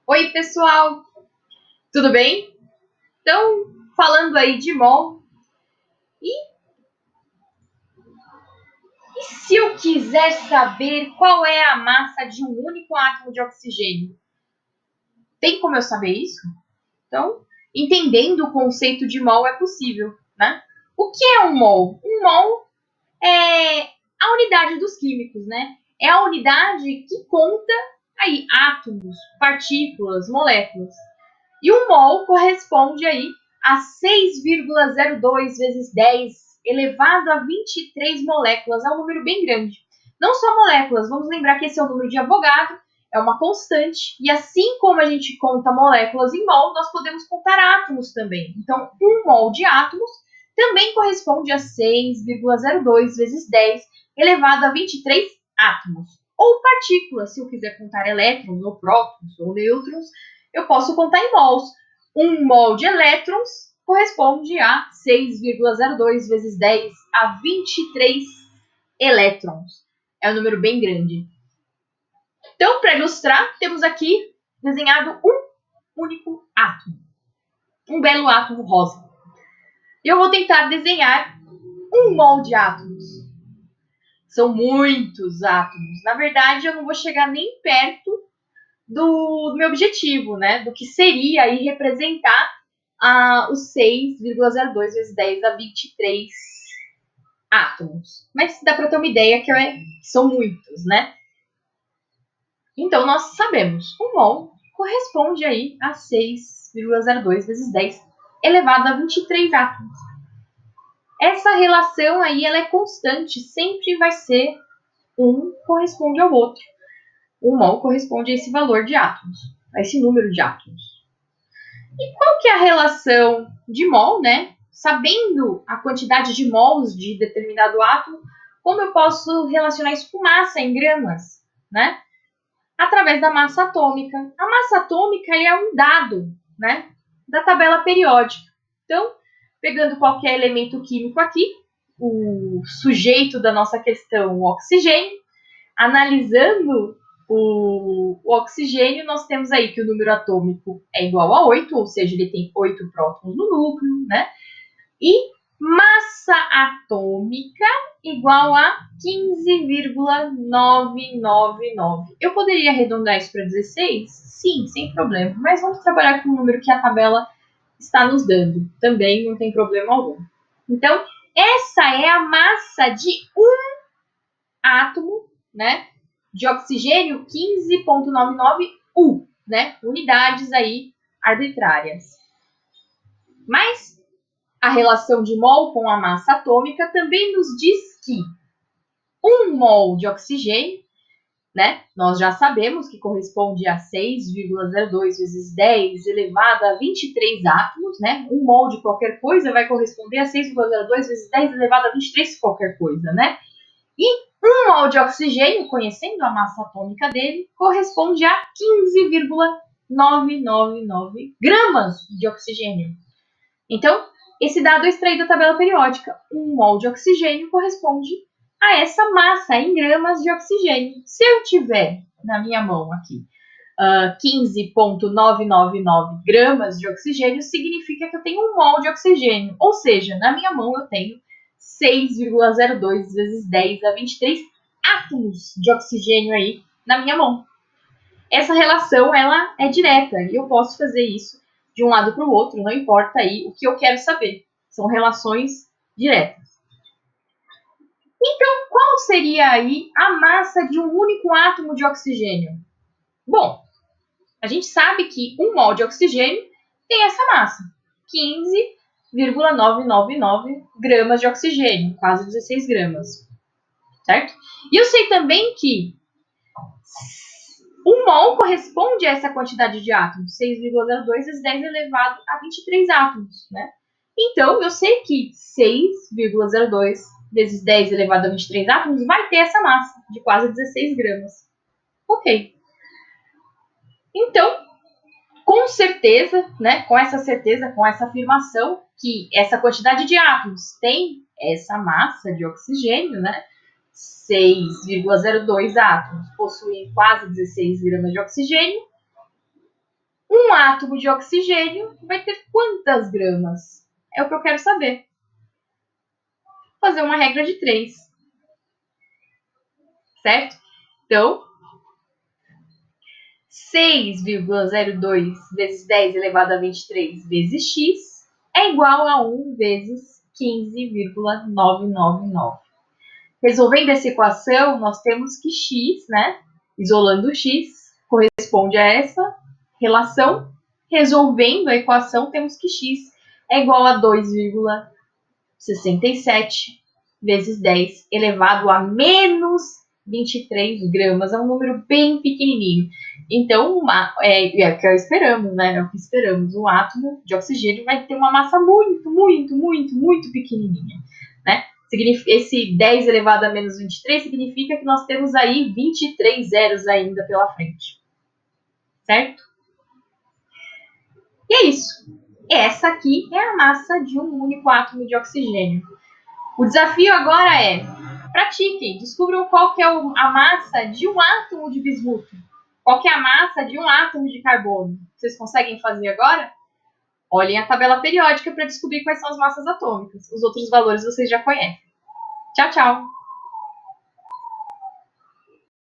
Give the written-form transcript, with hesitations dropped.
Oi, pessoal, tudo bem? Então, falando aí de mol, e se eu quiser saber qual é a massa de um único átomo de oxigênio? Tem como eu saber isso? Então, entendendo o conceito de mol é possível, né? O que é um mol? Um mol é a unidade dos químicos, né? É a unidade que conta aí átomos, partículas, moléculas. E um mol corresponde aí a 6,02 vezes 10 elevado a 23 moléculas. É um número bem grande. Não só moléculas, vamos lembrar que esse é o número de Avogadro, é uma constante, e assim como a gente conta moléculas em mol, nós podemos contar átomos também. Então, um mol de átomos também corresponde a 6,02 vezes 10 elevado a 23 átomos. Ou partículas, se eu quiser contar elétrons, ou prótons, ou nêutrons, eu posso contar em mols. Um mol de elétrons corresponde a 6,02 vezes 10 a 23 elétrons. É um número bem grande. Então, para ilustrar, temos aqui desenhado um único átomo. Um belo átomo rosa. Eu vou tentar desenhar um mol de átomos. São muitos átomos. Na verdade, eu não vou chegar nem perto do meu objetivo, né? Do que seria aí representar os 6,02 vezes 10 a 23 átomos. Mas dá para ter uma ideia que são muitos, né? Então, nós sabemos, o mol corresponde aí a 6,02 vezes 10 elevado a 23 átomos. Essa relação aí ela é constante, sempre vai ser um corresponde ao outro. O mol corresponde a esse valor de átomos, a esse número de átomos. E qual que é a relação de mol, né? Sabendo a quantidade de mols de determinado átomo, como eu posso relacionar isso com massa em gramas, né? Através da massa atômica. A massa atômica é um dado, né, da tabela periódica. Então, pegando qualquer elemento químico aqui, o sujeito da nossa questão, o oxigênio, analisando o oxigênio, nós temos aí que o número atômico é igual a 8, ou seja, ele tem 8 prótons no núcleo, né? E massa atômica igual a 15,999. Eu poderia arredondar isso para 16? Sim, sem problema. Mas vamos trabalhar com o número que a tabela está nos dando. Também não tem problema algum. Então, essa é a massa de um átomo, né? De oxigênio 15,99 U, né? Unidades aí arbitrárias. Mas a relação de mol com a massa atômica também nos diz que um mol de oxigênio, né? Nós já sabemos que corresponde a 6,02 vezes 10 elevado a 23 átomos, né? Um mol de qualquer coisa vai corresponder a 6,02 vezes 10 elevado a 23 qualquer coisa, né? E um mol de oxigênio, conhecendo a massa atômica dele, corresponde a 15,999 gramas de oxigênio. Então, esse dado é extraído da tabela periódica. Um mol de oxigênio corresponde a essa massa em gramas de oxigênio. Se eu tiver na minha mão aqui 15,999 gramas de oxigênio, significa que eu tenho um mol de oxigênio. Ou seja, na minha mão eu tenho 6,02 vezes 10 a 23 átomos de oxigênio aí na minha mão. Essa relação ela é direta e eu posso fazer isso de um lado para o outro, não importa aí o que eu quero saber. São relações diretas. Então, qual seria aí a massa de um único átomo de oxigênio? Bom, a gente sabe que um mol de oxigênio tem essa massa, 15,999 gramas de oxigênio, quase 16 gramas, certo? E eu sei também que um mol corresponde a essa quantidade de átomos, 6,02 vezes 10 elevado a 23 átomos, né? Então, eu sei que 6,02 vezes 10 elevado a 23 átomos vai ter essa massa de quase 16 gramas. Ok. Então, com certeza, né, com essa certeza, com essa afirmação que essa quantidade de átomos tem essa massa de oxigênio, né, 6,02 átomos possuem quase 16 gramas de oxigênio, Um átomo de oxigênio vai ter quantas gramas? É o que eu quero saber. Vou fazer uma regra de 3. Certo? Então, 6,02 vezes 10 elevado a 23 vezes x é igual a 1 vezes 15,999. Resolvendo essa equação, nós temos que x, né, isolando o x, corresponde a essa relação. Resolvendo a equação, temos que x é igual a 2,67 vezes 10 elevado a menos 23 gramas. É um número bem pequenininho. Então, é o que esperamos, né? É o que esperamos. Um átomo de oxigênio vai ter uma massa muito, muito, muito, muito pequenininha, né? Esse 10 elevado a menos 23 significa que nós temos aí 23 zeros ainda pela frente. Certo? E é isso. Essa aqui é a massa de um único átomo de oxigênio. O desafio agora é: pratiquem, descubram qual que é a massa de um átomo de bismuto. Qual que é a massa de um átomo de carbono? Vocês conseguem fazer agora? Olhem a tabela periódica para descobrir quais são as massas atômicas. Os outros valores vocês já conhecem. Tchau, tchau!